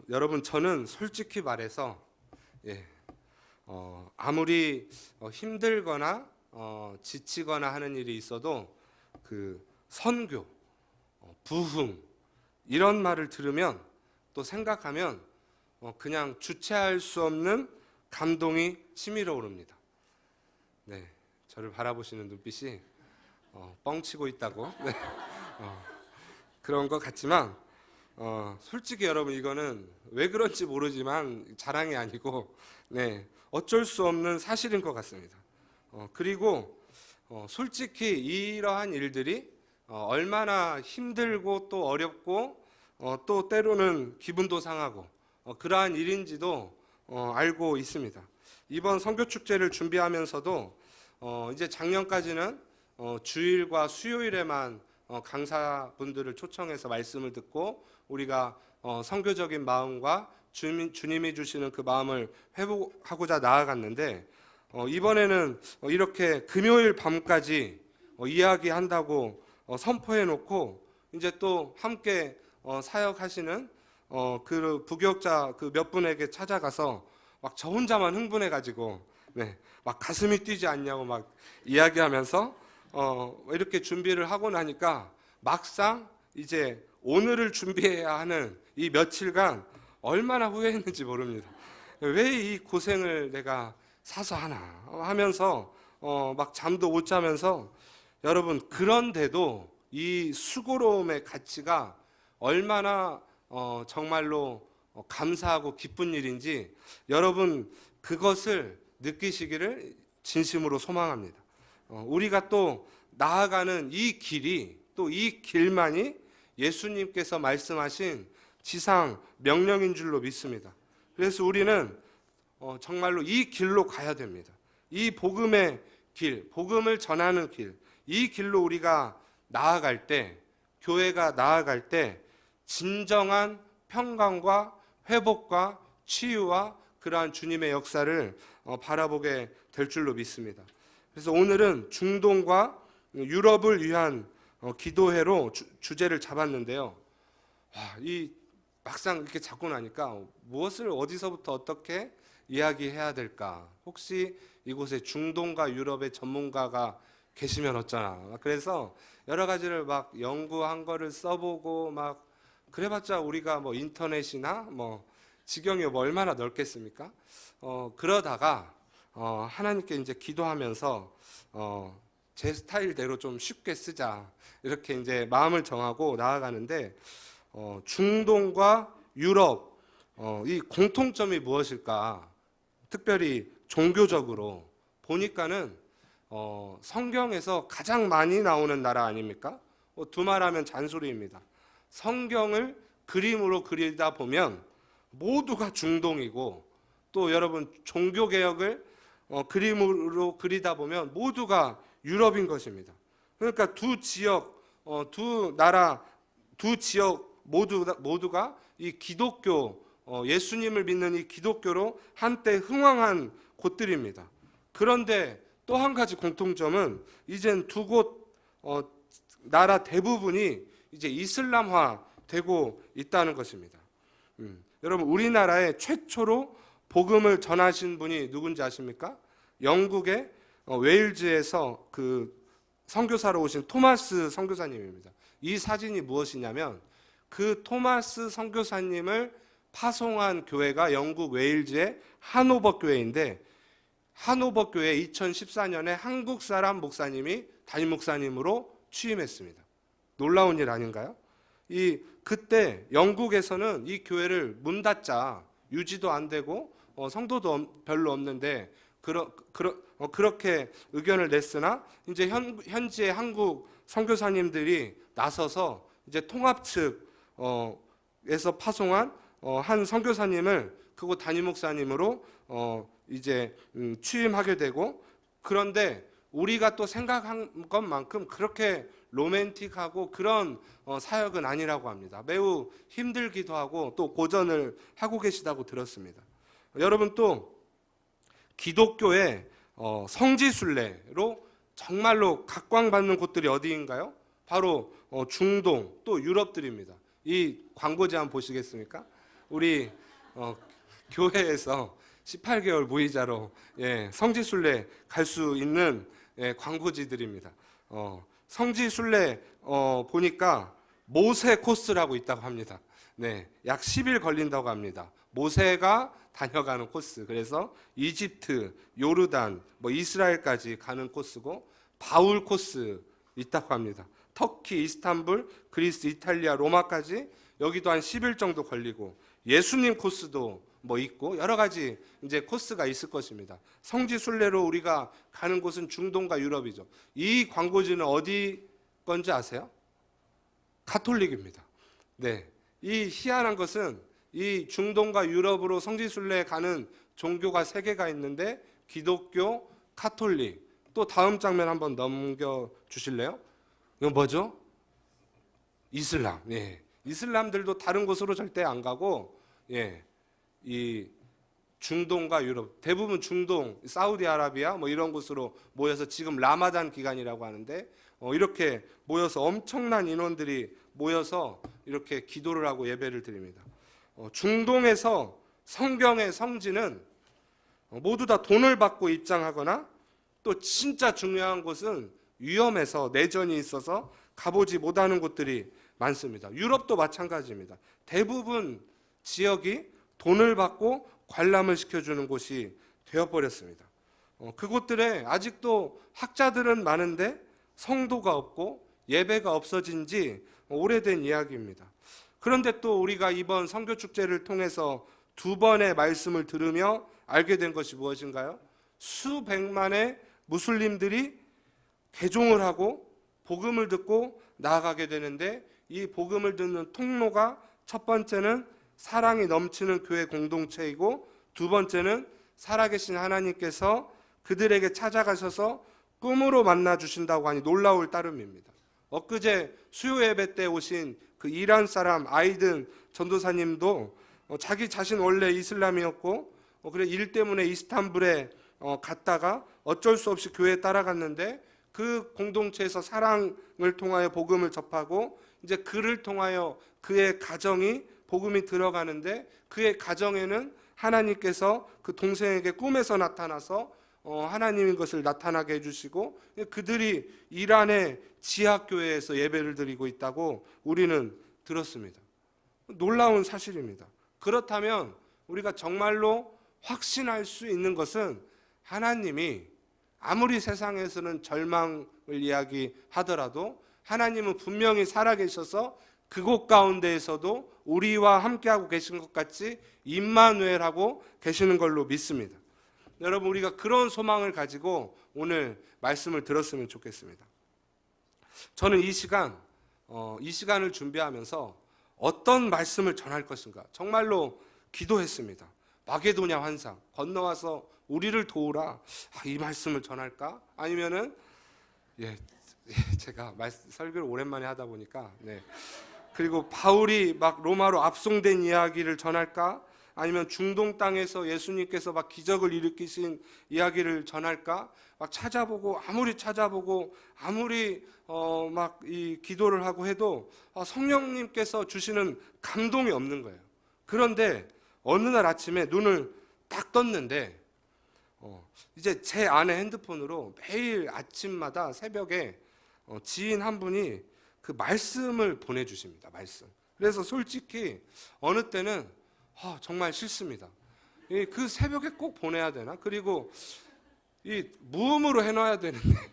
여러분 저는 솔직히 말해서 아무리 힘들거나 지치거나 하는 일이 있어도 그 선교, 부흥 이런 말을 들으면 또 생각하면 그냥 주체할 수 없는 감동이 치밀어 오릅니다. 네, 저를 바라보시는 눈빛이 뻥치고 있다고 네, 그런 것 같지만 솔직히 여러분 이거는 왜 그런지 모르지만 자랑이 아니고 네, 어쩔 수 없는 사실인 것 같습니다. 그리고 솔직히 이러한 일들이 얼마나 힘들고 또 어렵고 또 때로는 기분도 상하고 그러한 일인지도 알고 있습니다. 이번 선교축제를 준비하면서도 이제 작년까지는 주일과 수요일에만 강사분들을 초청해서 말씀을 듣고 우리가 선교적인 마음과 주님이 주시는 그 마음을 회복하고자 나아갔는데 이번에는 이렇게 금요일 밤까지 이야기한다고 선포해 놓고 이제 또 함께 사역하시는 그 부교육자 그 몇 분에게 찾아가서 막 저 혼자만 흥분해 가지고 네, 막 가슴이 뛰지 않냐고 막 이야기하면서 이렇게 준비를 하고 나니까 막상 이제 오늘을 준비해야 하는 이 며칠간 얼마나 후회했는지 모릅니다. 왜 이 고생을 내가 사서 하나 하면서 막 잠도 못 자면서 여러분 그런데도 이 수고로움의 가치가 얼마나 정말로 감사하고 기쁜 일인지 여러분 그것을 느끼시기를 진심으로 소망합니다. 우리가 또 나아가는 이 길이 또 이 길만이 예수님께서 말씀하신 지상 명령인 줄로 믿습니다. 그래서 우리는 정말로 이 길로 가야 됩니다. 이 복음의 길, 복음을 전하는 길, 이 길로 우리가 나아갈 때, 교회가 나아갈 때 진정한 평강과 회복과 치유와 그러한 주님의 역사를 바라보게 될 줄로 믿습니다. 그래서 오늘은 중동과 유럽을 위한 기도회로 주제를 잡았는데요. 이 막상 이렇게 잡고 나니까 무엇을 어디서부터 어떻게 이야기해야 될까? 혹시 이곳에 중동과 유럽의 전문가가 계시면 어쩌나? 그래서 여러 가지를 막 연구한 거를 써보고 막 그래봤자 우리가 뭐 인터넷이나 뭐 지경이 뭐 얼마나 넓겠습니까? 그러다가 하나님께 이제 기도하면서 제 스타일대로 좀 쉽게 쓰자 이렇게 이제 마음을 정하고 나아가는데 중동과 유럽 이 공통점이 무엇일까? 특별히 종교적으로 보니까는 성경에서 가장 많이 나오는 나라 아닙니까? 두말하면 잔소리입니다. 성경을 그림으로 그리다 보면 모두가 중동이고 또 여러분 종교개혁을 그림으로 그리다 보면 모두가 유럽인 것입니다. 그러니까 두 지역, 두 나라, 두 지역 모두가 이 기독교, 예수님을 믿는 이 기독교로 한때 흥왕한 곳들입니다. 그런데 또 한 가지 공통점은 이젠 두 곳 나라 대부분이 이제 이슬람화 되고 있다는 것입니다. 여러분 우리나라에 최초로 복음을 전하신 분이 누군지 아십니까? 영국의 웨일즈에서 그 선교사로 오신 토마스 선교사님입니다. 이 사진이 무엇이냐면 그 토마스 선교사님을 파송한 교회가 영국 웨일즈의 하노버 교회인데 하노버 교회 2014년에 한국 사람 목사님이 담임 목사님으로 취임했습니다. 놀라운 일 아닌가요? 그때 영국에서는 이 교회를 문 닫자 유지도 안 되고 성도도 별로 없는데 그렇게 의견을 냈으나 이제 현지의 한국 선교사님들이 나서서 이제 통합 측에서 파송한 한 선교사님을 그곳 담임 목사님으로 이제 취임하게 되고 그런데 우리가 또 생각한 것만큼 그렇게 로맨틱하고 그런 사역은 아니라고 합니다. 매우 힘들기도 하고 또 고전을 하고 계시다고 들었습니다. 여러분 또 기독교의 성지순례로 정말로 각광받는 곳들이 어디인가요? 바로 중동 또 유럽들입니다. 이 광고지 한번 보시겠습니까? 우리 교회에서 18개월 무이자로 성지순례 갈 수 있는 광고지들입니다. 성지순례 보니까 모세 코스라고 있다고 합니다. 약 10일 걸린다고 합니다. 모세가 다녀가는 코스. 그래서 이집트, 요르단, 이스라엘까지 가는 코스고, 바울 코스 있다고 합니다. 터키, 이스탄불, 그리스, 이탈리아, 로마까지 여기도 한 10일 정도 걸리고, 예수님 코스도 있고 여러 가지 이제 코스가 있을 것입니다. 성지 순례로 우리가 가는 곳은 중동과 유럽이죠. 이 광고지는 어디 건지 아세요? 가톨릭입니다. 이 희한한 것은 이 중동과 유럽으로 성지 순례에 가는 종교가 3개가 있는데, 기독교, 가톨릭, 또 다음 장면 한번 넘겨 주실래요? 이건 뭐죠? 이슬람. 이슬람들도 다른 곳으로 절대 안 가고, 이 중동과 유럽, 대부분 중동, 사우디아라비아 이런 곳으로 모여서 지금 라마단 기간이라고 하는데, 이렇게 모여서 엄청난 인원들이 모여서 이렇게 기도를 하고 예배를 드립니다. 중동에서 성경의 성지는 모두 다 돈을 받고 입장하거나, 또 진짜 중요한 곳은 위험해서 내전이 있어서 가보지 못하는 곳들이 많습니다. 유럽도 마찬가지입니다. 대부분 지역이 돈을 받고 관람을 시켜주는 곳이 되어버렸습니다. 그곳들에 아직도 학자들은 많은데 성도가 없고 예배가 없어진 지 오래된 이야기입니다. 그런데 또 우리가 이번 선교축제를 통해서 2번의 말씀을 들으며 알게 된 것이 무엇인가요? 수백만의 무슬림들이 개종을 하고 복음을 듣고 나아가게 되는데, 이 복음을 듣는 통로가 첫 번째는 사랑이 넘치는 교회 공동체이고, 2번째는 살아계신 하나님께서 그들에게 찾아가셔서 꿈으로 만나 주신다고 하니 놀라울 따름입니다. 엊그제 수요 예배 때 오신 그 이란 사람 아이든 전도사님도 자기 자신 원래 이슬람이었고, 그래 일 때문에 이스탄불에 갔다가 어쩔 수 없이 교회에 따라갔는데, 그 공동체에서 사랑을 통하여 복음을 접하고, 이제 그를 통하여 그의 가정이 복음이 들어가는데, 그의 가정에는 하나님께서 그 동생에게 꿈에서 나타나서 하나님인 것을 나타나게 해주시고, 그들이 이란의 지하교회에서 예배를 드리고 있다고 우리는 들었습니다. 놀라운 사실입니다. 그렇다면 우리가 정말로 확신할 수 있는 것은, 하나님이 아무리 세상에서는 절망을 이야기하더라도 하나님은 분명히 살아계셔서 그곳 가운데에서도 우리와 함께하고 계신 것 같이 임마누엘하고 계시는 걸로 믿습니다. 여러분, 우리가 그런 소망을 가지고 오늘 말씀을 들었으면 좋겠습니다. 저는 이 시간을 준비하면서 어떤 말씀을 전할 것인가 정말로 기도했습니다. 마게도냐 환상, 건너와서 우리를 도우라, 이 말씀을 전할까? 아니면은 제가 설교를 오랜만에 하다 보니까 그리고 바울이 막 로마로 압송된 이야기를 전할까? 아니면 중동 땅에서 예수님께서 막 기적을 일으키신 이야기를 전할까? 막 찾아보고 아무리 막 이 기도를 하고 해도 성령님께서 주시는 감동이 없는 거예요. 그런데 어느 날 아침에 눈을 딱 떴는데, 이제 제 아내 핸드폰으로 매일 아침마다 새벽에 지인 한 분이 그 말씀을 보내주십니다. 말씀. 그래서 솔직히 어느 때는 정말 싫습니다. 그 새벽에 꼭 보내야 되나? 그리고 이 무음으로 해놔야 되는데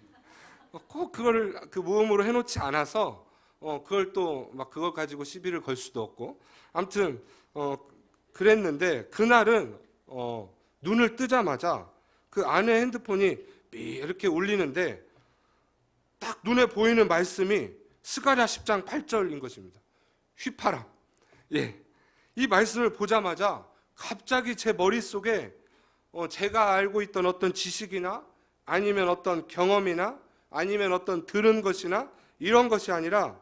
꼭 그거를 그 무음으로 해놓지 않아서 그걸 또 막 그걸 가지고 시비를 걸 수도 없고, 아무튼 그랬는데, 그날은 눈을 뜨자마자 그 아내 핸드폰이 이렇게 울리는데, 딱 눈에 보이는 말씀이 스가랴 10장 8절인 것입니다. 휘파람. 이 말씀을 보자마자 갑자기 제 머릿속에 제가 알고 있던 어떤 지식이나 아니면 어떤 경험이나 아니면 어떤 들은 것이나 이런 것이 아니라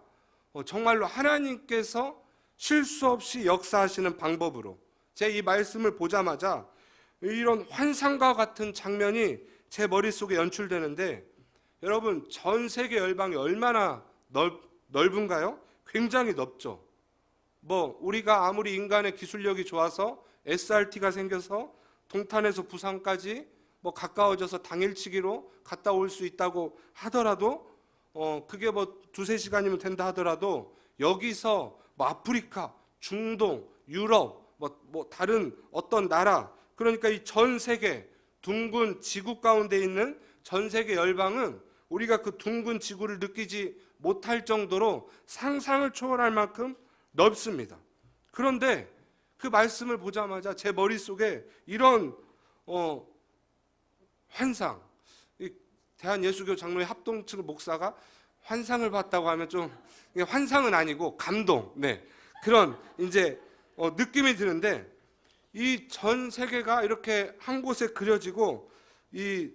정말로 하나님께서 실수 없이 역사하시는 방법으로 제 이 말씀을 보자마자 이런 환상과 같은 장면이 제 머릿속에 연출되는데, 여러분, 전 세계 열방이 얼마나 넓은가요? 굉장히 넓죠. 뭐 우리가 아무리 인간의 기술력이 좋아서 SRT가 생겨서 동탄에서 부산까지 뭐 가까워져서 당일치기로 갔다 올 수 있다고 하더라도 그게 뭐 두세 시간이면 된다 하더라도 여기서 뭐 아프리카, 중동, 유럽, 뭐 다른 어떤 나라, 그러니까 이 전 세계 둥근 지구 가운데 있는 전 세계 열방은 우리가 그 둥근 지구를 느끼지 못할 정도로 상상을 초월할 만큼 넓습니다. 그런데 그 말씀을 보자마자 제 머릿속에 이런 환상, 대한예수교 장로회 합동측 목사가 환상을 봤다고 하면 좀 환상은 아니고 감동, 네, 그런 이제 느낌이 드는데, 이 전 세계가 이렇게 한 곳에 그려지고 이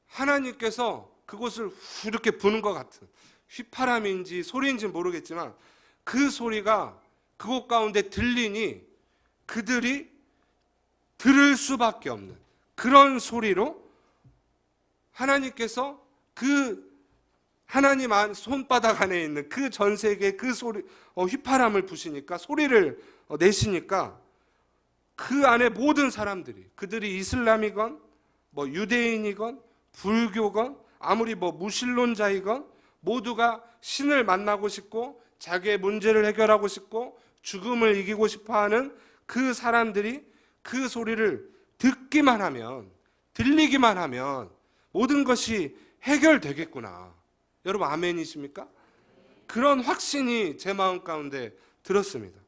하나님께서 그곳을 이렇게 부는 것 같은, 휘파람인지 소리인지 모르겠지만 그 소리가 그곳 가운데 들리니 그들이 들을 수밖에 없는 그런 소리로 하나님께서 그 하나님 손바닥 안에 있는 그 전 세계 그 소리, 휘파람을 부시니까, 소리를 내시니까 그 안에 모든 사람들이, 그들이 이슬람이건 뭐 유대인이건 불교건 아무리 뭐 무신론자이건 모두가 신을 만나고 싶고 자기의 문제를 해결하고 싶고 죽음을 이기고 싶어하는 그 사람들이 그 소리를 듣기만 하면, 들리기만 하면 모든 것이 해결되겠구나. 여러분 아멘이십니까? 그런 확신이 제 마음 가운데 들었습니다.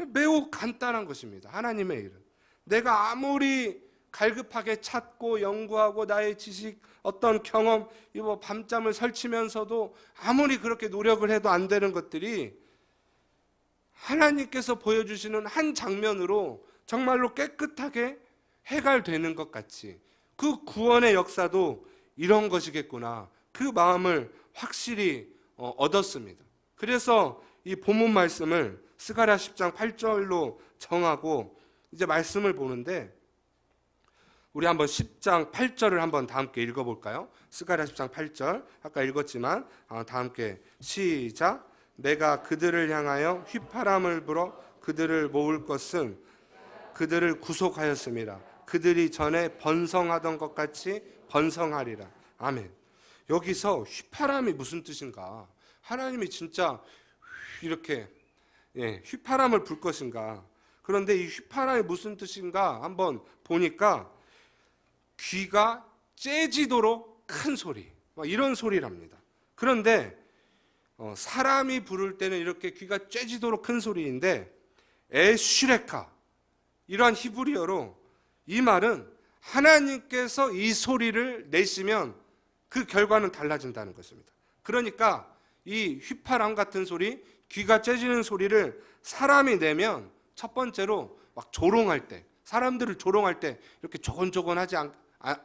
매우 간단한 것입니다. 하나님의 일은 내가 아무리 갈급하게 찾고 연구하고 나의 지식, 어떤 경험, 뭐 밤잠을 설치면서도 아무리 그렇게 노력을 해도 안 되는 것들이 하나님께서 보여주시는 한 장면으로 정말로 깨끗하게 해결되는 것 같이, 그 구원의 역사도 이런 것이겠구나, 그 마음을 확실히 얻었습니다. 그래서 이 본문 말씀을 스가랴 10장 8절로 정하고 이제 말씀을 보는데, 우리 한번 10장 8절을 한번 다 함께 읽어볼까요? 스가랴 10장 8절, 아까 읽었지만 다 함께 시작. 내가 그들을 향하여 휘파람을 불어 그들을 모을 것은 그들을 구속하였음이라. 그들이 전에 번성하던 것 같이 번성하리라. 아멘. 여기서 휘파람이 무슨 뜻인가? 하나님이 진짜 이렇게 휘파람을 불 것인가? 그런데 이 휘파람이 무슨 뜻인가 한번 보니까 귀가 째지도록 큰 소리, 이런 소리랍니다. 그런데 사람이 부를 때는 이렇게 귀가 째지도록 큰 소리인데, 에슈레카, 이러한 히브리어로 이 말은 하나님께서 이 소리를 내시면 그 결과는 달라진다는 것입니다. 그러니까 이 휘파람 같은 소리, 귀가 째지는 소리를 사람이 내면 첫 번째로 막 조롱할 때, 사람들을 조롱할 때 이렇게 조곤조곤하지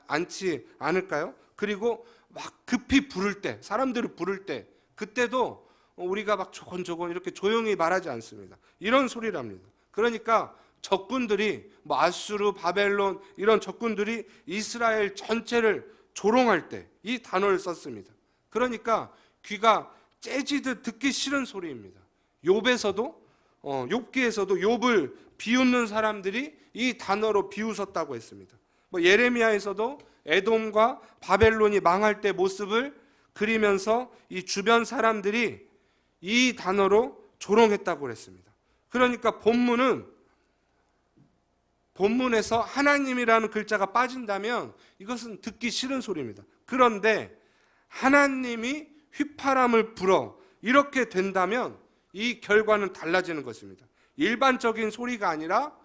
않지 않을까요? 그리고 막 급히 부를 때, 사람들을 부를 때, 그때도 우리가 막 조곤조곤 이렇게 조용히 말하지 않습니다. 이런 소리랍니다. 그러니까 적군들이 뭐 아수르, 바벨론 이런 적군들이 이스라엘 전체를 조롱할 때 이 단어를 썼습니다. 그러니까 귀가 째지듯 듣기 싫은 소리입니다. 욥에서도 욥기에서도 욥을 비웃는 사람들이 이 단어로 비웃었다고 했습니다. 뭐 예레미야에서도 에돔과 바벨론이 망할 때 모습을 그리면서 이 주변 사람들이 이 단어로 조롱했다고 했습니다. 그러니까 본문에서 하나님이라는 글자가 빠진다면 이것은 듣기 싫은 소리입니다. 그런데 하나님이 휘파람을 불어 이렇게 된다면 이 결과는 달라지는 것입니다. 일반적인 소리가 아니라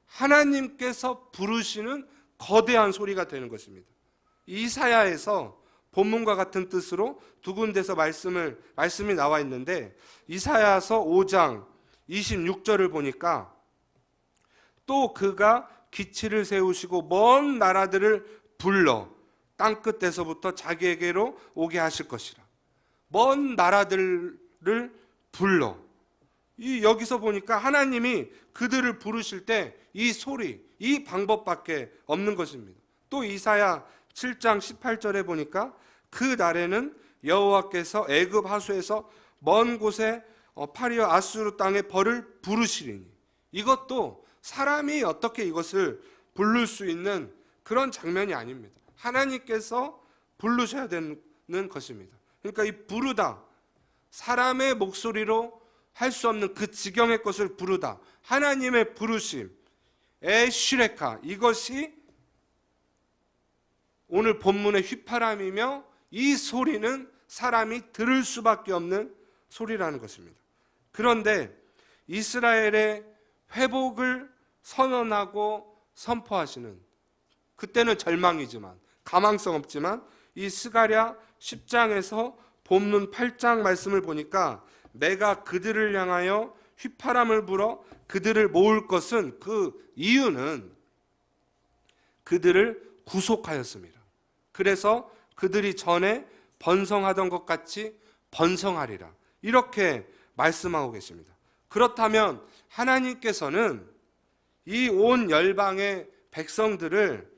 하나님께서 부르시는 거대한 소리가 되는 것입니다. 이사야에서 본문과 같은 뜻으로 두 군데서 말씀이 나와 있는데, 이사야서 5장 26절을 보니까 또 그가 기치를 세우시고 먼 나라들을 불러 땅끝에서부터 자기에게로 오게 하실 것이라. 먼 나라들을 불러. 여기서 보니까 하나님이 그들을 부르실 때 이 소리, 이 방법밖에 없는 것입니다. 또 이사야 7장 18절에 보니까 그 날에는 여호와께서 애굽 하수에서 먼 곳에 파리와 아수르 땅의 벌을 부르시리니. 이것도 사람이 어떻게 이것을 부를 수 있는 그런 장면이 아닙니다. 하나님께서 부르셔야 되는 것입니다. 그러니까 이 부르다, 사람의 목소리로 할 수 없는 그 지경의 것을 부르다, 하나님의 부르심, 에슈레카, 이것이 오늘 본문의 휘파람이며, 이 소리는 사람이 들을 수밖에 없는 소리라는 것입니다. 그런데 이스라엘의 회복을 선언하고 선포하시는, 그때는 절망이지만 가망성 없지만, 이 스가랴 10장에서 본문 8장 말씀을 보니까 내가 그들을 향하여 휘파람을 불어 그들을 모을 것은, 그 이유는 그들을 구속하였습니다. 그래서 그들이 전에 번성하던 것 같이 번성하리라, 이렇게 말씀하고 계십니다. 그렇다면 하나님께서는 이 온 열방의 백성들을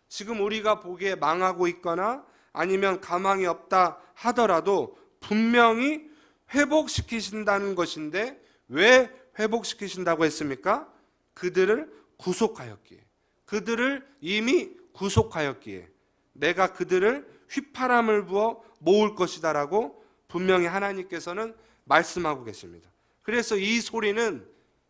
지금 우리가 보기에 망하고 있거나 아니면 가망이 없다 하더라도 분명히 회복시키신다는 것인데, 왜 회복시키신다고 했습니까? 그들을 구속하였기에, 그들을 이미 구속하였기에 내가 그들을 휘파람을 부어 모을 것이다 라고 분명히 하나님께서는 말씀하고 계십니다. 그래서 이 소리는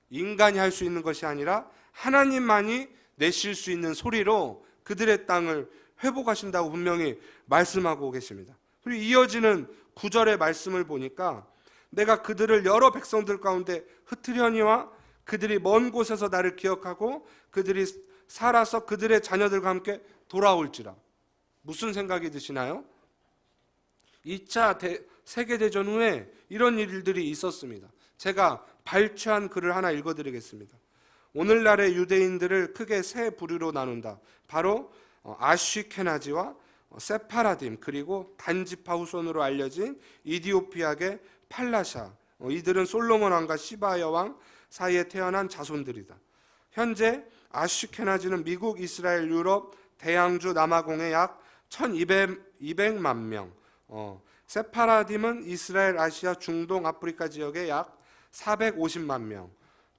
인간이 할 수 있는 것이 아니라 하나님만이 내실 수 있는 소리로 그들의 땅을 회복하신다고 분명히 말씀하고 계십니다. 그리고 이어지는 9절의 말씀을 보니까 내가 그들을 여러 백성들 가운데 흩으려니와 그들이 먼 곳에서 나를 기억하고 그들이 살아서 그들의 자녀들과 함께 돌아올지라. 무슨 생각이 드시나요? 2차 세계대전 후에 이런 일들이 있었습니다. 제가 발췌한 글을 하나 읽어드리겠습니다. 오늘날의 유대인들을 크게 세 부류로 나눈다. 바로 아쉬케나지와 세파라딤, 그리고 단지파 후손으로 알려진 이디오피아계 팔라샤. 이들은 솔로몬 왕과 시바 여왕 사이에 태어난 자손들이다. 현재 아쉬케나지는 미국, 이스라엘, 유럽, 대양주, 남아공의 약 1200만 명, 세파라딤은 이스라엘, 아시아, 중동, 아프리카 지역의 약 450만 명,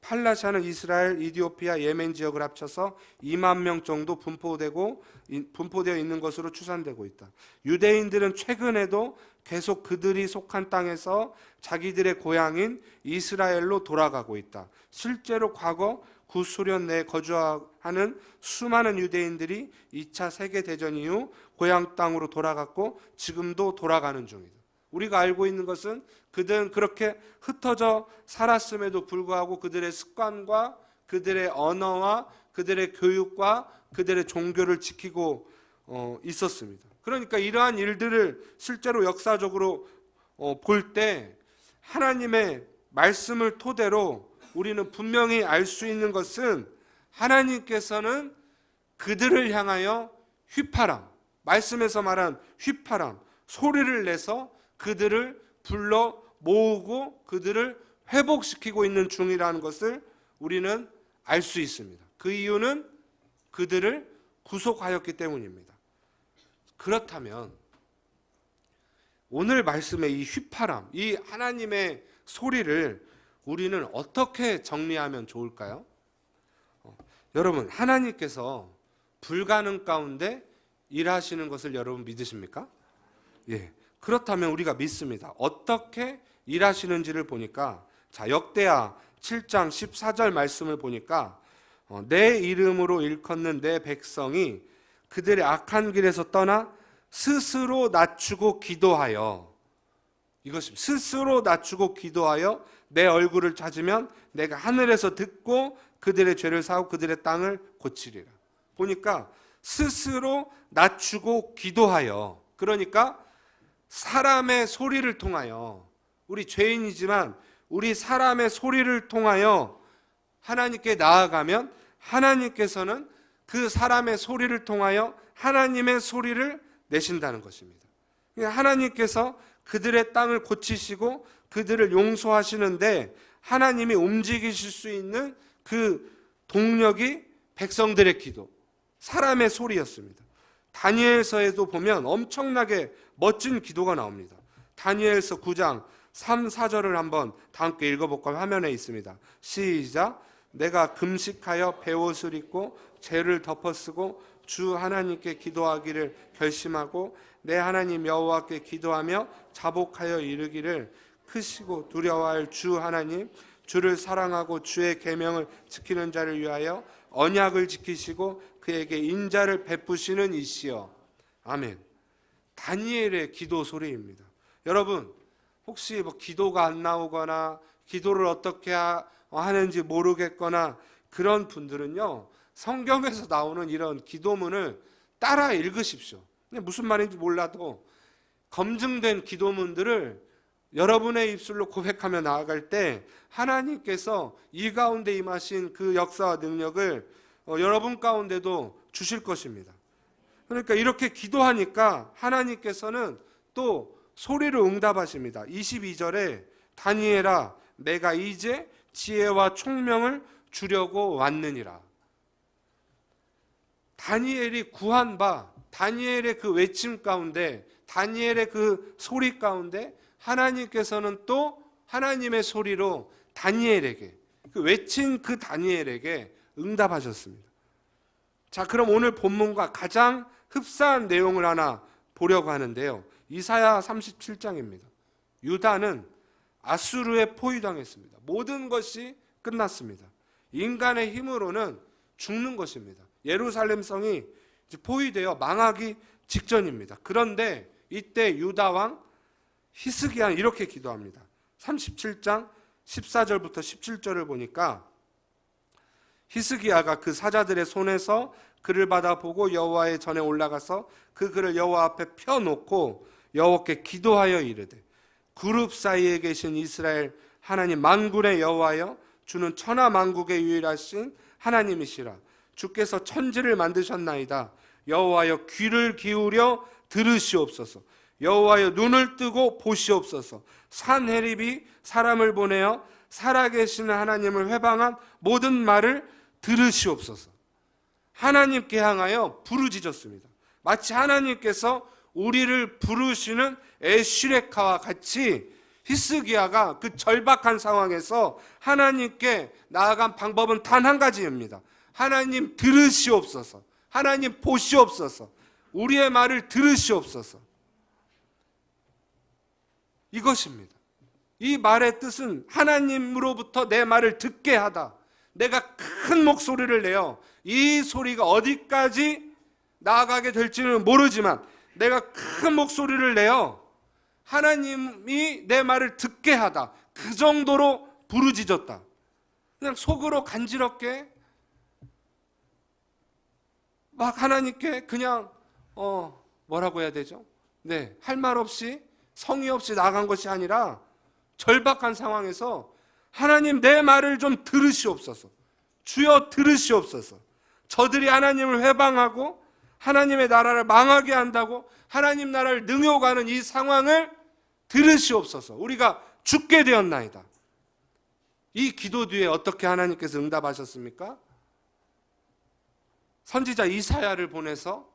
팔라샤는 이스라엘, 이디오피아, 예멘 지역을 합쳐서 2만 명 정도 분포되어 있는 것으로 추산되고 있다. 유대인들은 최근에도 계속 그들이 속한 땅에서 자기들의 고향인 이스라엘로 돌아가고 있다. 실제로 과거 구소련 내에 거주하는 수많은 유대인들이 2차 세계대전 이후 고향 땅으로 돌아갔고 지금도 돌아가는 중이다. 우리가 알고 있는 것은 그들은 그렇게 흩어져 살았음에도 불구하고 그들의 습관과 그들의 언어와 그들의 교육과 그들의 종교를 지키고 있었습니다. 그러니까 이러한 일들을 실제로 역사적으로 볼 때 하나님의 말씀을 토대로 우리는 분명히 알 수 있는 것은 하나님께서는 그들을 향하여 휘파람, 말씀에서 말한 휘파람, 소리를 내서 그들을 불러 모으고 그들을 회복시키고 있는 중이라는 것을 우리는 알 수 있습니다. 그 이유는 그들을 구속하였기 때문입니다. 그렇다면 오늘 말씀의 이 휘파람, 이 하나님의 소리를 우리는 어떻게 정리하면 좋을까요? 여러분, 하나님께서 불가능 가운데 일하시는 것을 여러분 믿으십니까? 예. 그렇다면 우리가 믿습니다. 어떻게 일하시는지를 보니까, 자, 역대하 7장 14절 말씀을 보니까 내 이름으로 일컫는 내 백성이 그들의 악한 길에서 떠나 스스로 낮추고 기도하여, 이것입니다. 스스로 낮추고 기도하여 내 얼굴을 찾으면 내가 하늘에서 듣고 그들의 죄를 사하고 그들의 땅을 고치리라. 보니까 스스로 낮추고 기도하여, 그러니까 사람의 소리를 통하여, 우리 죄인이지만 우리 사람의 소리를 통하여 하나님께 나아가면 하나님께서는 그 사람의 소리를 통하여 하나님의 소리를 내신다는 것입니다. 하나님께서 그들의 땅을 고치시고 그들을 용서하시는데 하나님이 움직이실 수 있는 그 동력이 백성들의 기도, 사람의 소리였습니다. 다니엘서에도 보면 엄청나게 멋진 기도가 나옵니다. 다니엘서 9장 3, 4절을 한번 다 함께 읽어볼까. 화면에 있습니다. 시작. 내가 금식하여 베옷을 입고 죄를 덮어쓰고 주 하나님께 기도하기를 결심하고 내 하나님 여호와께 기도하며 자복하여 이르기를 크시고 두려워할 주 하나님, 주를 사랑하고 주의 계명을 지키는 자를 위하여 언약을 지키시고 그에게 인자를 베푸시는 이시여. 아멘. 다니엘의 기도 소리입니다. 여러분, 혹시 기도가 안 나오거나 기도를 어떻게 하는지 모르겠거나 그런 분들은요, 성경에서 나오는 이런 기도문을 따라 읽으십시오. 무슨 말인지 몰라도 검증된 기도문들을 여러분의 입술로 고백하며 나아갈 때 하나님께서 이 가운데 임하신 그 역사와 능력을 여러분 가운데도 주실 것입니다. 그러니까 이렇게 기도하니까 하나님께서는 또 소리로 응답하십니다. 22절에 다니엘아, 내가 이제 지혜와 총명을 주려고 왔느니라. 다니엘이 구한 바, 다니엘의 그 외침 가운데, 다니엘의 그 소리 가운데 하나님께서는 또 하나님의 소리로 다니엘에게, 그 외친 그 다니엘에게 응답하셨습니다. 자, 그럼 오늘 본문과 가장 흡사한 내용을 하나 보려고 하는데요. 이사야 37장입니다. 유다는 아수르에 포위당했습니다. 모든 것이 끝났습니다. 인간의 힘으로는 죽는 것입니다. 예루살렘 성이 포위되어 망하기 직전입니다. 그런데 이때 유다 왕 히스기야는 이렇게 기도합니다. 37장 14절부터 17절을 보니까 히스기야가 그 사자들의 손에서 글을 받아 보고 여호와의 전에 올라가서 그 글을 여호와 앞에 펴놓고 여호와께 기도하여 이르되 그룹 사이에 계신 이스라엘 하나님 만군의 여호와여, 주는 천하 만국의 유일하신 하나님이시라. 주께서 천지를 만드셨나이다. 여호와여, 귀를 기울여 들으시옵소서. 여호와여, 눈을 뜨고 보시옵소서. 산헤립이 사람을 보내어 살아계시는 하나님을 회방한 모든 말을 들으시옵소서. 하나님께 향하여 부르짖었습니다. 마치 하나님께서 우리를 부르시는 에슈레카와 같이 히스기야가 그 절박한 상황에서 하나님께 나아간 방법은 단 한 가지입니다. 하나님 들으시옵소서. 하나님 보시옵소서. 우리의 말을 들으시옵소서. 이것입니다. 이 말의 뜻은 하나님으로부터 내 말을 듣게 하다. 내가 큰 목소리를 내어 이 소리가 어디까지 나아가게 될지는 모르지만 내가 큰 목소리를 내어 하나님이 내 말을 듣게 하다. 그 정도로 부르짖었다. 그냥 속으로 간지럽게 막 하나님께 그냥 뭐라고 해야 되죠? 네, 할 말 없이 성의 없이 나간 것이 아니라 절박한 상황에서 하나님 내 말을 좀 들으시옵소서. 주여 들으시옵소서. 저들이 하나님을 회방하고 하나님의 나라를 망하게 한다고 하나님 나라를 능욕하는 이 상황을 들으시옵소서. 우리가 죽게 되었나이다. 이 기도 뒤에 어떻게 하나님께서 응답하셨습니까? 선지자 이사야를 보내서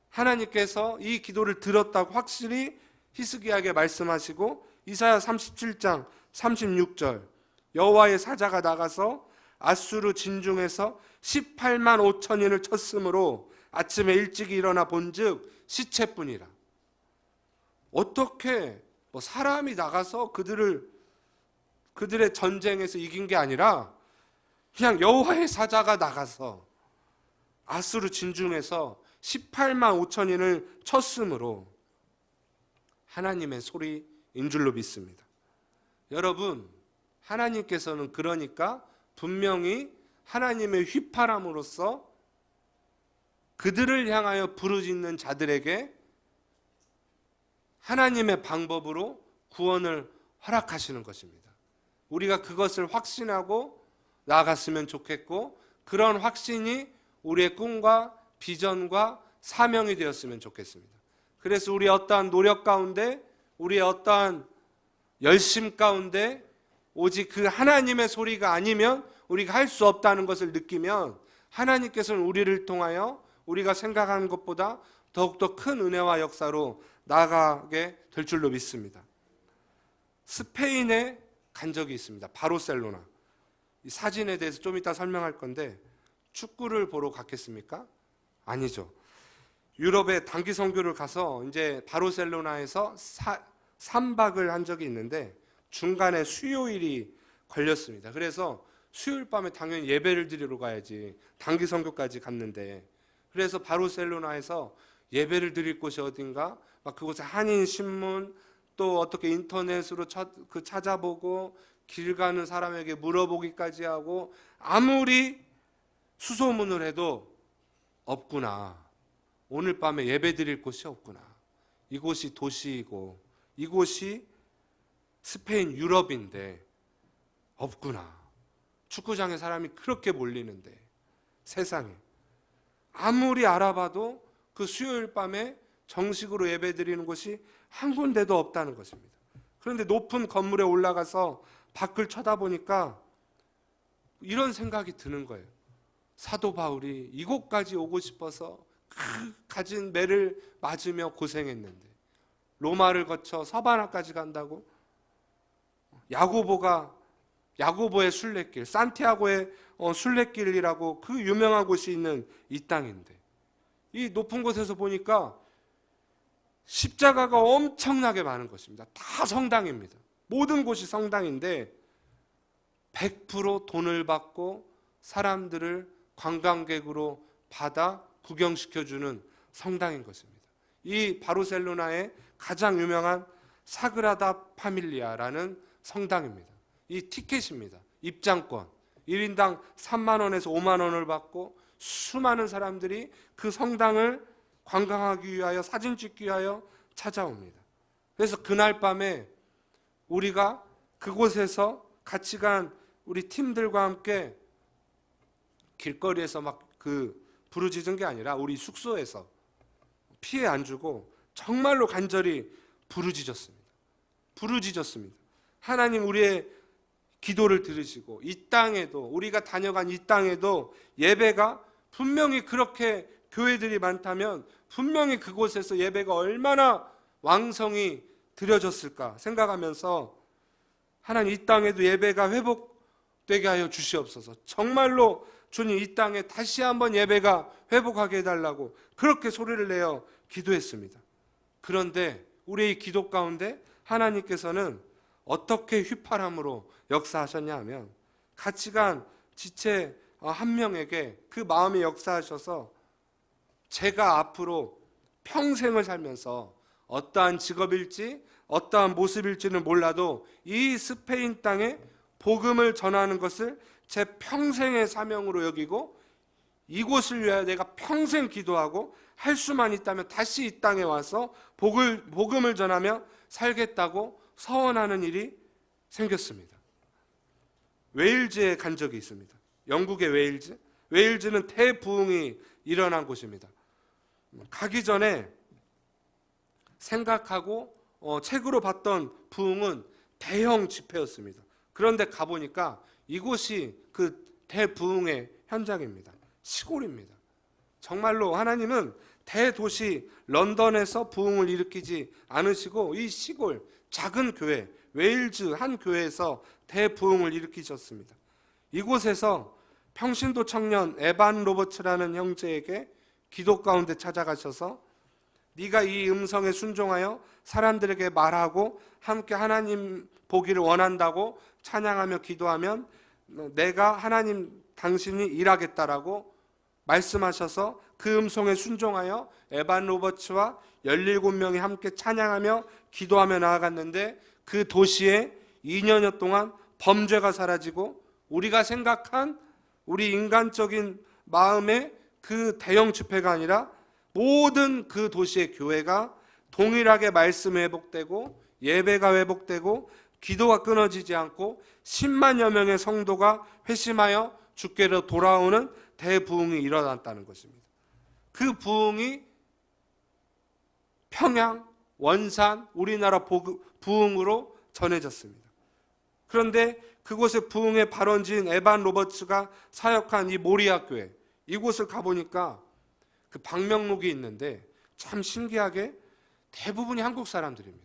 하나님께서 이 기도를 들었다고 확실히 히스기야에게 말씀하시고 이사야 37장 36절 여호와의 사자가 나가서 아수르 진중에서 18만 5천인을 쳤으므로 아침에 일찍 일어나 본즉 시체뿐이라. 어떻게 사람이 나가서 그들의 전쟁에서 이긴 게 아니라 그냥 여호와의 사자가 나가서 아수르 진중에서 18만 5천인을 쳤으므로 하나님의 소리인 줄로 믿습니다. 여러분, 하나님께서는 그러니까 분명히 하나님의 휘파람으로써 그들을 향하여 부르짖는 자들에게 하나님의 방법으로 구원을 허락하시는 것입니다. 우리가 그것을 확신하고 나아갔으면 좋겠고 그런 확신이 우리의 꿈과 비전과 사명이 되었으면 좋겠습니다. 그래서 우리의 어떠한 노력 가운데 우리의 어떠한 열심 가운데 오직 그 하나님의 소리가 아니면 우리가 할 수 없다는 것을 느끼면 하나님께서는 우리를 통하여 우리가 생각하는 것보다 더욱더 큰 은혜와 역사로 나아가게 될 줄로 믿습니다. 스페인에 간 적이 있습니다. 바르셀로나. 이 사진에 대해서 좀 이따 설명할 건데 축구를 보러 갔겠습니까? 아니죠. 유럽에 단기 선교를 가서 이제 바르셀로나에서 3박을 한 적이 있는데 중간에 수요일이 걸렸습니다. 그래서 수요일 밤에 당연히 예배를 드리러 가야지. 단기 선교까지 갔는데. 그래서 바르셀로나에서 예배를 드릴 곳이 어딘가 막 그곳에 한인 신문 또 어떻게 인터넷으로 찾아보고 길 가는 사람에게 물어보기까지 하고 아무리 수소문을 해도 없구나. 오늘 밤에 예배 드릴 곳이 없구나. 이곳이 도시이고 이곳이 스페인 유럽인데 없구나. 축구장에 사람이 그렇게 몰리는데 세상에 아무리 알아봐도 그 수요일 밤에 정식으로 예배 드리는 곳이 한 군데도 없다는 것입니다. 그런데 높은 건물에 올라가서 밖을 쳐다보니까 이런 생각이 드는 거예요. 사도 바울이 이곳까지 오고 싶어서 가진 매를 맞으며 고생했는데 로마를 거쳐 서바나까지 간다고? 야고보의 순례길, 산티아고의 순례길이라고 그 유명한 곳이 있는 이 땅인데 이 높은 곳에서 보니까 십자가가 엄청나게 많은 것입니다. 다 성당입니다. 모든 곳이 성당인데 100% 돈을 받고 사람들을 관광객으로 받아 구경시켜주는 성당인 것입니다. 이 바르셀로나의 가장 유명한 사그라다 파밀리아라는 성당입니다. 이 티켓입니다. 입장권 1인당 3만 원에서 5만 원을 받고 수많은 사람들이 그 성당을 관광하기 위하여 사진 찍기 위하여 찾아옵니다. 그래서 그날 밤에 우리가 그곳에서 같이 간 우리 팀들과 함께 길거리에서 막 부르짖은 게 아니라 우리 숙소에서 피해 안 주고 정말로 간절히 부르짖었습니다. 하나님 우리의 기도를 들으시고 이 땅에도 우리가 다녀간 이 땅에도 예배가 분명히 그렇게 교회들이 많다면 분명히 그곳에서 예배가 얼마나 왕성히 드려졌을까 생각하면서 하나님 이 땅에도 예배가 회복되게 하여 주시옵소서. 정말로 주님 이 땅에 다시 한번 예배가 회복하게 해달라고 그렇게 소리를 내어 기도했습니다. 그런데 우리의 기도 가운데 하나님께서는 어떻게 휘파람으로 역사하셨냐 하면 같이 간 지체 한 명에게 그 마음에 역사하셔서 제가 앞으로 평생을 살면서 어떠한 직업일지 어떠한 모습일지는 몰라도 이 스페인 땅에 복음을 전하는 것을 제 평생의 사명으로 여기고 이곳을 위하여 내가 평생 기도하고 할 수만 있다면 다시 이 땅에 와서 복음을 전하며 살겠다고 서원하는 일이 생겼습니다. 웨일즈에 간 적이 있습니다. 영국의 웨일즈는 대부흥이 일어난 곳입니다. 가기 전에 생각하고 책으로 봤던 부흥은 대형 집회였습니다. 그런데 가보니까 이곳이 그 대부흥의 현장입니다. 시골입니다. 정말로 하나님은 대도시 런던에서 부흥을 일으키지 않으시고 이 시골 작은 교회 웨일즈 한 교회에서 대부흥을 일으키셨습니다. 이곳에서 평신도 청년 에반 로버츠라는 형제에게 기도 가운데 찾아가셔서 네가 이 음성에 순종하여 사람들에게 말하고 함께 하나님 보기를 원한다고 찬양하며 기도하면 내가 하나님 당신이 일하겠다라고 말씀하셔서 그 음성에 순종하여 에반 로버츠와 17명이 함께 찬양하며 기도하며 나아갔는데 그 도시에 2년여 동안 범죄가 사라지고 우리가 생각한 우리 인간적인 마음의 그 대형 집회가 아니라 모든 그 도시의 교회가 동일하게 말씀이 회복되고 예배가 회복되고 기도가 끊어지지 않고 10만여 명의 성도가 회심하여 주께로 돌아오는 대부흥이 일어났다는 것입니다. 그 부흥이 평양, 원산, 우리나라 부흥으로 전해졌습니다. 그런데 그곳에 부흥의 발원지인 에반 로버츠가 사역한 이 모리아 교회, 이곳을 가보니까 그 방명록이 있는데 참 신기하게 대부분이 한국 사람들입니다.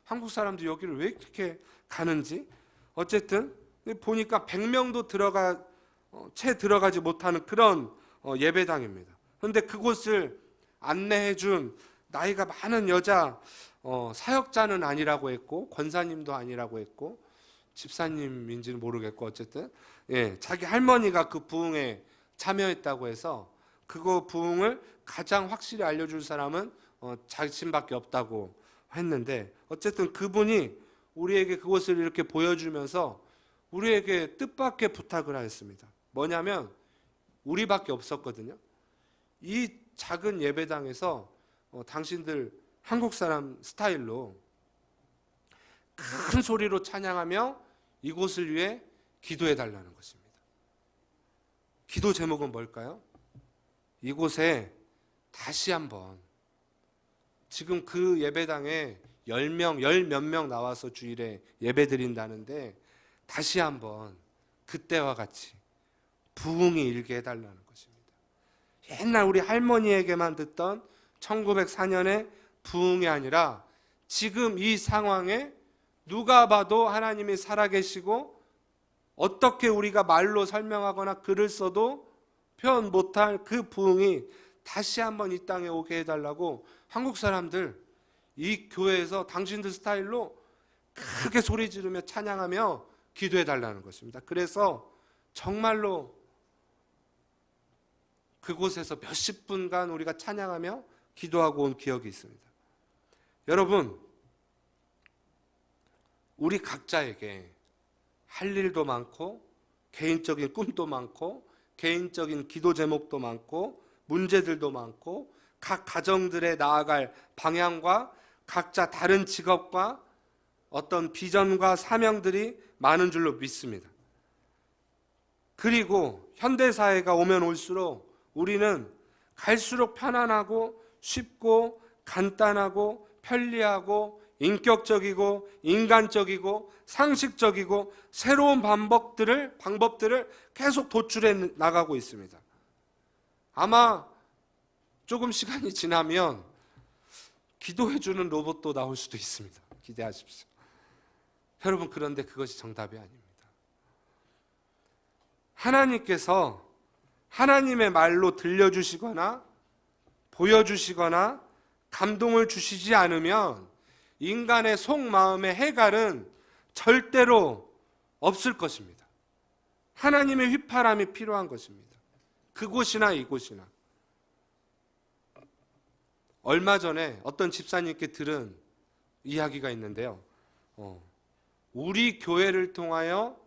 한국 사람들이 여기를 왜 이렇게 가는지. 어쨌든 보니까 100명도 채 들어가지 못하는 그런 예배당입니다. 그런데 그곳을 안내해 준 나이가 많은 여자 사역자는 아니라고 했고, 권사님도 아니라고 했고, 집사님인지는 모르겠고, 어쨌든 자기 할머니가 그 부흥에 참여했다고 해서 그거 부흥을 가장 확실히 알려줄 사람은 자신밖에 없다고 했는데, 어쨌든 그분이 우리에게 그것을 이렇게 보여주면서 우리에게 뜻밖의 부탁을 하였습니다. 뭐냐면 우리밖에 없었거든요. 이 작은 예배당에서 당신들 한국 사람 스타일로 큰 소리로 찬양하며 이곳을 위해 기도해 달라는 것입니다. 기도 제목은 뭘까요? 이곳에 다시 한번, 지금 그 예배당에 10명, 10몇 명 나와서 주일에 예배 드린다는데 다시 한번 그때와 같이 부흥이 일게 해달라는 것입니다. 옛날 우리 할머니에게만 듣던 1904년의 부흥이 아니라 지금 이 상황에 누가 봐도 하나님이 살아계시고 어떻게 우리가 말로 설명하거나 글을 써도 표현 못할 그 부흥이 다시 한번 이 땅에 오게 해달라고 한국 사람들 이 교회에서 당신들 스타일로 크게 소리 지르며 찬양하며 기도해 달라는 것입니다. 그래서 정말로 그곳에서 몇십 분간 우리가 찬양하며 기도하고 온 기억이 있습니다. 여러분, 우리 각자에게 할 일도 많고 개인적인 꿈도 많고 개인적인 기도 제목도 많고 문제들도 많고 각 가정들에 나아갈 방향과 각자 다른 직업과 어떤 비전과 사명들이 많은 줄로 믿습니다. 그리고 현대사회가 오면 올수록 우리는 갈수록 편안하고 쉽고 간단하고 편리하고 인격적이고 인간적이고 상식적이고 새로운 방법들을 계속 도출해 나가고 있습니다. 아마 조금 시간이 지나면 기도해주는 로봇도 나올 수도 있습니다. 기대하십시오. 여러분, 그런데 그것이 정답이 아닙니다. 하나님께서 하나님의 말로 들려주시거나 보여주시거나 감동을 주시지 않으면 인간의 속마음의 해갈은 절대로 없을 것입니다. 하나님의 휘파람이 필요한 것입니다. 그곳이나 이곳이나. 얼마 전에 어떤 집사님께 들은 이야기가 있는데요. 우리 교회를 통하여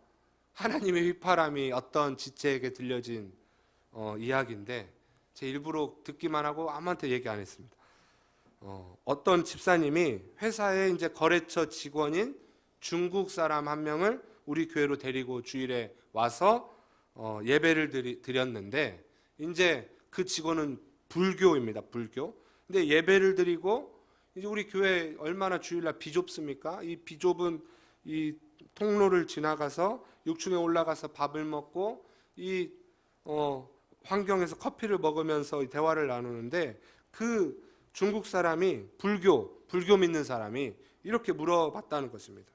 하나님의 휘파람이 어떤 지체에게 들려진 이야기인데 제 일부러 듣기만 하고 아무한테 얘기 안 했습니다. 어떤 집사님이 회사의 이제 거래처 직원인 중국 사람 한 명을 우리 교회로 데리고 주일에 와서 예배를 드렸는데, 이제 그 직원은 불교입니다. 불교. 근데 예배를 드리고 이제 우리 교회 얼마나 주일날 비좁습니까? 이 비좁은 이 통로를 지나가서 6층에 올라가서 밥을 먹고 이 환경에서 커피를 먹으면서 대화를 나누는데, 그 중국 사람이 불교 믿는 사람이 이렇게 물어봤다는 것입니다.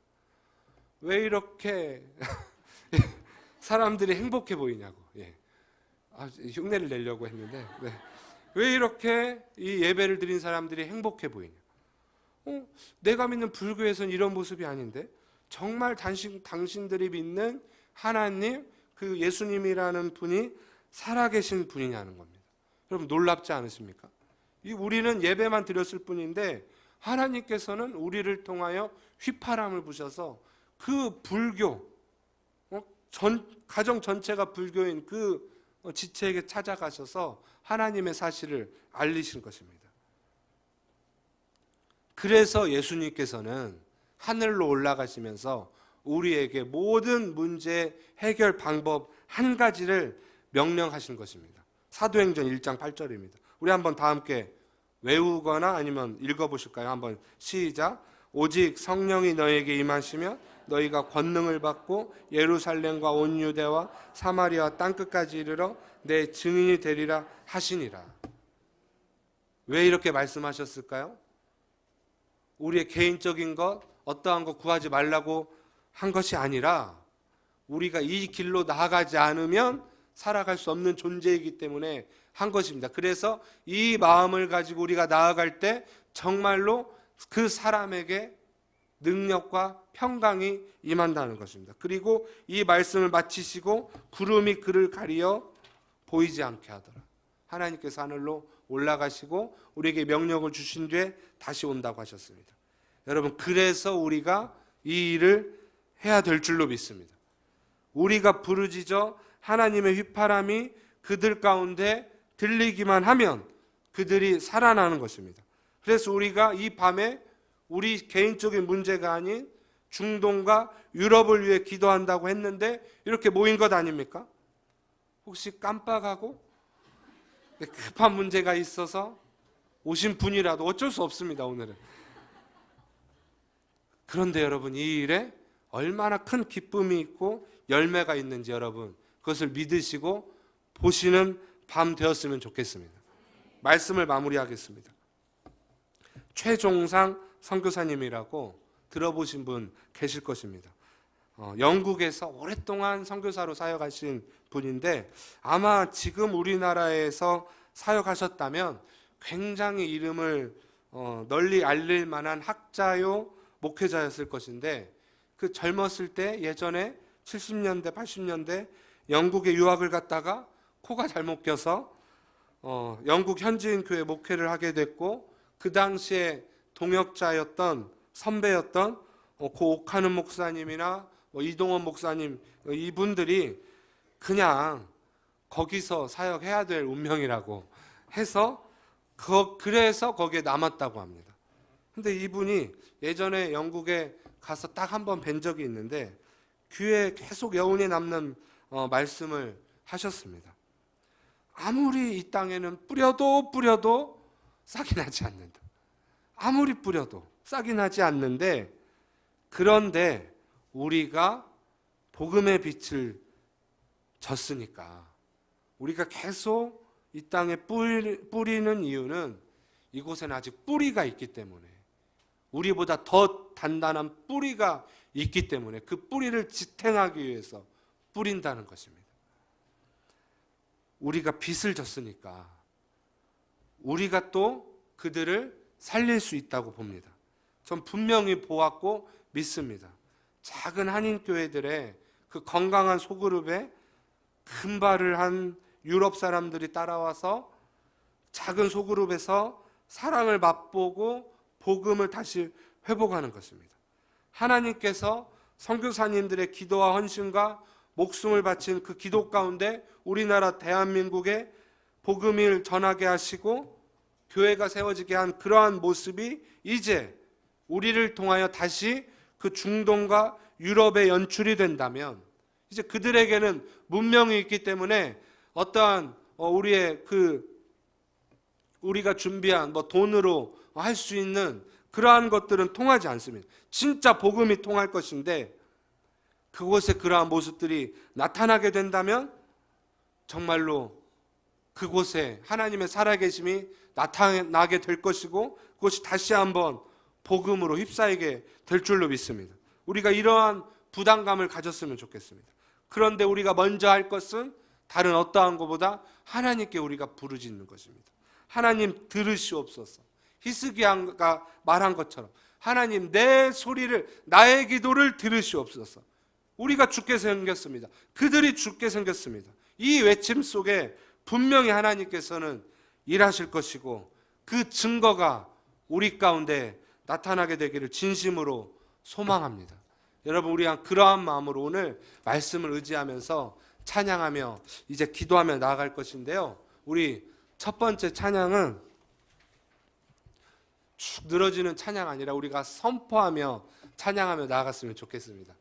왜 이렇게 사람들이 행복해 보이냐고. 흉내를 내려고 했는데 왜 이렇게 이 예배를 드린 사람들이 행복해 보이냐. 내가 믿는 불교에서는 이런 모습이 아닌데, 정말 당신들이 믿는 하나님, 그 예수님이라는 분이 살아계신 분이냐는 겁니다. 여러분, 놀랍지 않으십니까? 우리는 예배만 드렸을 뿐인데 하나님께서는 우리를 통하여 휘파람을 부셔서 그 불교, 가정 전체가 불교인 그 지체에게 찾아가셔서 하나님의 사실을 알리신 것입니다. 그래서 예수님께서는 하늘로 올라가시면서 우리에게 모든 문제 해결 방법 한 가지를 명령하신 것입니다. 사도행전 1장 8절입니다. 우리 한번 다 함께 외우거나 아니면 읽어보실까요? 한번 시작. 오직 성령이 너에게 임하시면 너희가 권능을 받고 예루살렘과 온 유대와 사마리아 땅끝까지 이르러 내 증인이 되리라 하시니라. 왜 이렇게 말씀하셨을까요? 우리의 개인적인 것, 어떠한 거 구하지 말라고 한 것이 아니라 우리가 이 길로 나아가지 않으면 살아갈 수 없는 존재이기 때문에 한 것입니다. 그래서 이 마음을 가지고 우리가 나아갈 때 정말로 그 사람에게 능력과 평강이 임한다는 것입니다. 그리고 이 말씀을 마치시고 구름이 그를 가리어 보이지 않게 하더라. 하나님께서 하늘로 올라가시고 우리에게 명령을 주신 뒤에 다시 온다고 하셨습니다. 여러분, 그래서 우리가 이 일을 해야 될 줄로 믿습니다. 우리가 부르짖어 하나님의 휘파람이 그들 가운데 들리기만 하면 그들이 살아나는 것입니다. 그래서 우리가 이 밤에 우리 개인적인 문제가 아닌 중동과 유럽을 위해 기도한다고 했는데 이렇게 모인 것 아닙니까? 혹시 깜빡하고 급한 문제가 있어서 오신 분이라도 어쩔 수 없습니다, 오늘은. 그런데 여러분, 이 일에 얼마나 큰 기쁨이 있고 열매가 있는지 여러분 그것을 믿으시고 보시는 밤 되었으면 좋겠습니다. 말씀을 마무리하겠습니다. 최종상 선교사님이라고 들어보신 분 계실 것입니다. 영국에서 오랫동안 선교사로 사역하신 분인데 아마 지금 우리나라에서 사역하셨다면 굉장히 이름을 널리 알릴 만한 학자요 목회자였을 것인데 그 젊었을 때 예전에 70년대 80년대 영국에 유학을 갔다가 코가 잘못 껴서 영국 현지인 교회 목회를 하게 됐고 그 당시에 동역자였던 선배였던 고 옥하는 목사님이나 이동원 목사님 이분들이 그냥 거기서 사역해야 될 운명이라고 해서 그래서 거기에 남았다고 합니다. 근데 이분이 예전에 영국에 가서 딱 한 번 뵌 적이 있는데 귀에 계속 여운이 남는 말씀을 하셨습니다. 아무리 이 땅에는 뿌려도 싹이 나지 않는다. 아무리 뿌려도 싹이 나지 않는데 그런데 우리가 복음의 빛을 졌으니까 우리가 계속 이 땅에 뿌리는 이유는 이곳에는 아직 뿌리가 있기 때문에 우리보다 더 단단한 뿌리가 있기 때문에 그 뿌리를 지탱하기 위해서 뿌린다는 것입니다. 우리가 빛을 졌으니까 우리가 또 그들을 살릴 수 있다고 봅니다. 전 분명히 보았고 믿습니다. 작은 한인교회들의 그 건강한 소그룹에 금발을 한 유럽 사람들이 따라와서 작은 소그룹에서 사랑을 맛보고 복음을 다시 회복하는 것입니다. 하나님께서 선교사님들의 기도와 헌신과 목숨을 바친 그 기도 가운데 우리나라 대한민국에 복음을 전하게 하시고 교회가 세워지게 한 그러한 모습이 이제 우리를 통하여 다시 그 중동과 유럽에 연출이 된다면 이제 그들에게는 문명이 있기 때문에 어떠한 우리가 준비한 돈으로 할 수 있는 그러한 것들은 통하지 않습니다. 진짜 복음이 통할 것인데 그곳에 그러한 모습들이 나타나게 된다면 정말로 그곳에 하나님의 살아계심이 나타나게 될 것이고 그것이 다시 한번 복음으로 휩싸이게 될 줄로 믿습니다. 우리가 이러한 부담감을 가졌으면 좋겠습니다. 그런데 우리가 먼저 할 것은 다른 어떠한 것보다 하나님께 우리가 부르짖는 것입니다. 하나님 들으시옵소서. 히스기야가 말한 것처럼 하나님 내 소리를 나의 기도를 들으시옵소서. 우리가 죽게 생겼습니다. 그들이 죽게 생겼습니다. 이 외침 속에 분명히 하나님께서는 일하실 것이고 그 증거가 우리 가운데 나타나게 되기를 진심으로 소망합니다. 여러분 우리 그러한 마음으로 오늘 말씀을 의지하면서 찬양하며 이제 기도하며 나아갈 것인데요. 우리 첫 번째 찬양은 축 늘어지는 찬양 아니라 우리가 선포하며 찬양하며 나아갔으면 좋겠습니다.